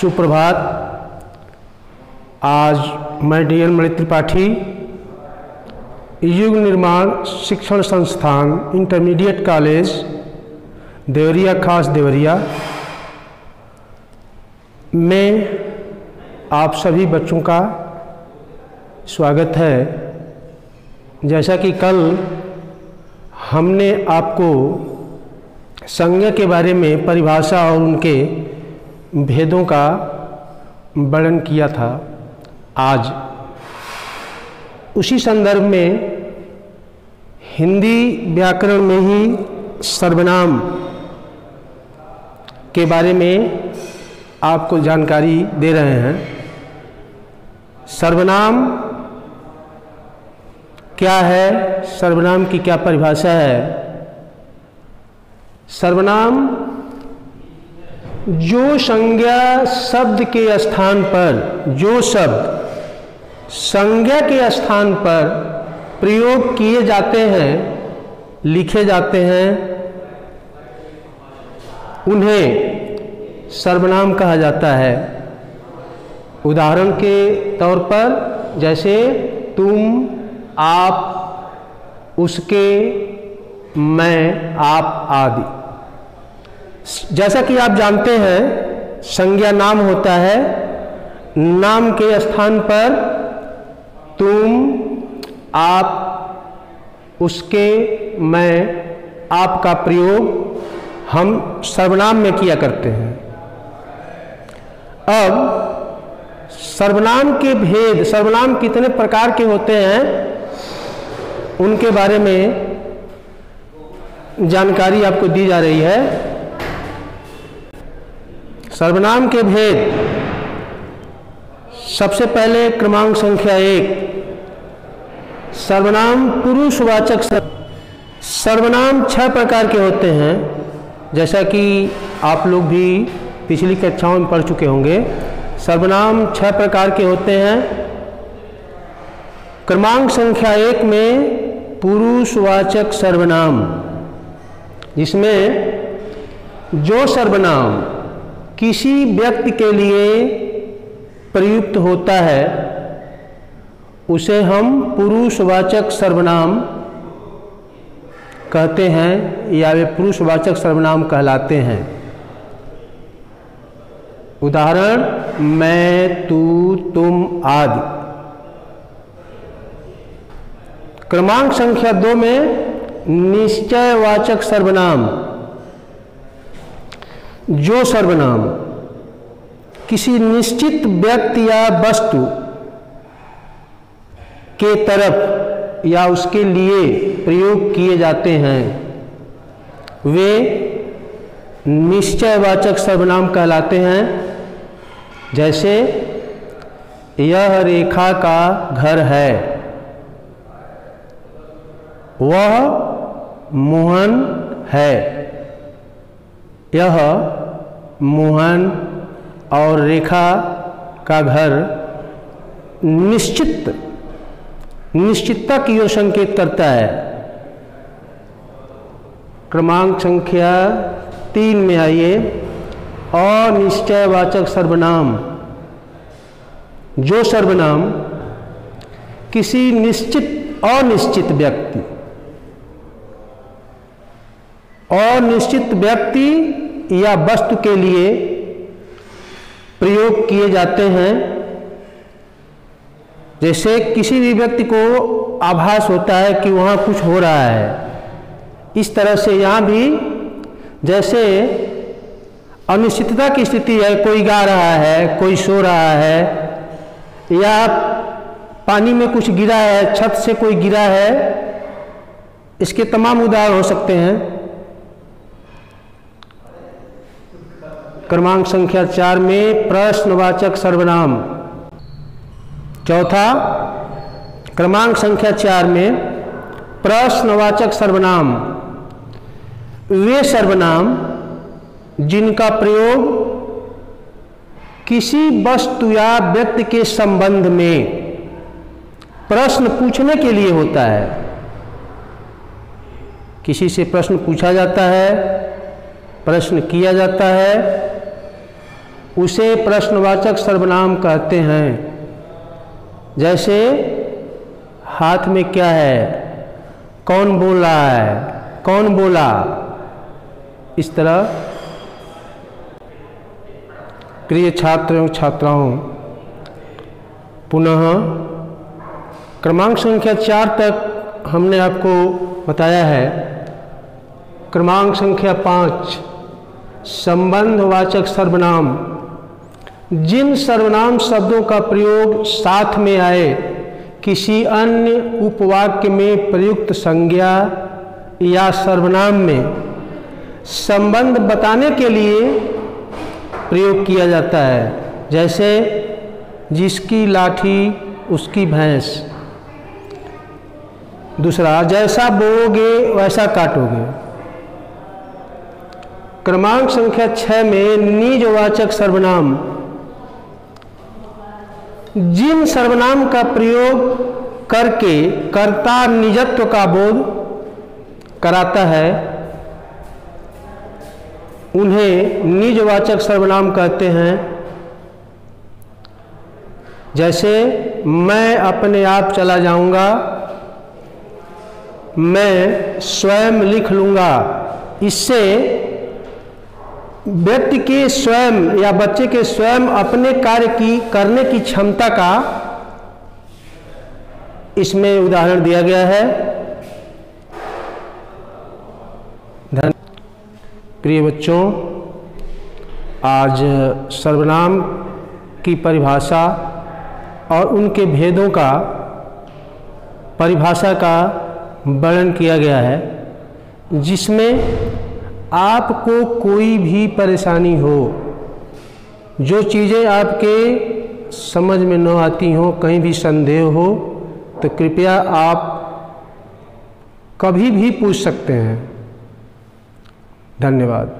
सुप्रभात। आज मैं डी.एन. मणि त्रिपाठी युग निर्माण शिक्षण संस्थान इंटरमीडिएट कॉलेज देवरिया खास देवरिया में आप सभी बच्चों का स्वागत है। जैसा कि कल हमने आपको संज्ञा के बारे में परिभाषा और उनके भेदों का वर्णन किया था, आज उसी संदर्भ में हिंदी व्याकरण में ही सर्वनाम के बारे में आपको जानकारी दे रहे हैं। सर्वनाम क्या है, सर्वनाम की क्या परिभाषा है। सर्वनाम जो संज्ञा शब्द के स्थान पर, जो शब्द संज्ञा के स्थान पर प्रयोग किए जाते हैं, लिखे जाते हैं, उन्हें सर्वनाम कहा जाता है। उदाहरण के तौर पर जैसे तुम, आप, उसके, मैं, आप आदि। जैसा कि आप जानते हैं संज्ञा नाम होता है, नाम के स्थान पर तुम, आप, उसके, मैं, आप का प्रयोग हम सर्वनाम में किया करते हैं। अब सर्वनाम के भेद, सर्वनाम कितने प्रकार के होते हैं, उनके बारे में जानकारी आपको दी जा रही है। सर्वनाम के भेद, सबसे पहले क्रमांक संख्या 1, सर्वनाम पुरुषवाचक। सर्वनाम 6 प्रकार के होते हैं, जैसा कि आप लोग भी पिछली कक्षाओं में पढ़ चुके होंगे। सर्वनाम 6 प्रकार के होते हैं। क्रमांक संख्या 1 में पुरुषवाचक सर्वनाम, जिसमें जो सर्वनाम किसी व्यक्ति के लिए प्रयुक्त होता है उसे हम पुरुषवाचक सर्वनाम कहते हैं या वे पुरुषवाचक सर्वनाम कहलाते हैं। उदाहरण मैं, तू, तुम आदि। क्रमांक संख्या 2 में निश्चयवाचक सर्वनाम, जो सर्वनाम किसी निश्चित व्यक्ति या वस्तु के तरफ या उसके लिए प्रयोग किए जाते हैं वे निश्चयवाचक सर्वनाम कहलाते हैं। जैसे यह रेखा का घर है, वह मोहन है। यह मोहन और रेखा का घर निश्चितता की ओर संकेत करता है। क्रमांक संख्या 3 में आइए, अनिश्चयवाचक सर्वनाम, जो सर्वनाम किसी अनिश्चित व्यक्ति, अनिश्चित व्यक्ति या वस्तु के लिए प्रयोग किए जाते हैं। जैसे किसी भी व्यक्ति को आभास होता है कि वहाँ कुछ हो रहा है, इस तरह से यहाँ भी जैसे अनिश्चितता की स्थिति है, कोई गा रहा है, कोई सो रहा है, या पानी में कुछ गिरा है, छत से कोई गिरा है, इसके तमाम उदाहरण हो सकते हैं। क्रमांक संख्या 4 में प्रश्नवाचक सर्वनाम। चौथा, क्रमांक संख्या 4 में प्रश्नवाचक सर्वनाम, वे सर्वनाम जिनका प्रयोग किसी वस्तु या व्यक्ति के संबंध में प्रश्न पूछने के लिए होता है। किसी से प्रश्न पूछा जाता है, प्रश्न किया जाता है, उसे प्रश्नवाचक सर्वनाम कहते हैं। जैसे हाथ में क्या है, कौन बोल रहा है, कौन बोला, इस तरह। प्रिय छात्र एवं छात्राओं, पुनः क्रमांक संख्या 4 तक हमने आपको बताया है। क्रमांक संख्या 5 संबंधवाचक सर्वनाम। जिन सर्वनाम शब्दों का प्रयोग साथ में आए, किसी अन्य उपवाक्य में प्रयुक्त संज्ञा या सर्वनाम में संबंध बताने के लिए प्रयोग किया जाता है। जैसे जिसकी लाठी उसकी भैंस। दूसरा, जैसा बोओगे वैसा काटोगे। क्रमांक संख्या 6 में निजवाचक सर्वनाम। जिन सर्वनाम का प्रयोग करके कर्ता निजत्व का बोध कराता है, उन्हें निजवाचक सर्वनाम कहते हैं। जैसे मैं अपने आप चला जाऊंगा, मैं स्वयं लिख लूंगा। इससे व्यक्ति के स्वयं या बच्चे के स्वयं अपने कार्य की करने की क्षमता का इसमें उदाहरण दिया गया है। प्रिय बच्चों, आज सर्वनाम की परिभाषा और उनके भेदों का परिभाषा का वर्णन किया गया है, जिसमें आपको कोई भी परेशानी हो, जो चीज़ें आपके समझ में न आती हों, कहीं भी संदेह हो, तो कृपया आप कभी भी पूछ सकते हैं। धन्यवाद।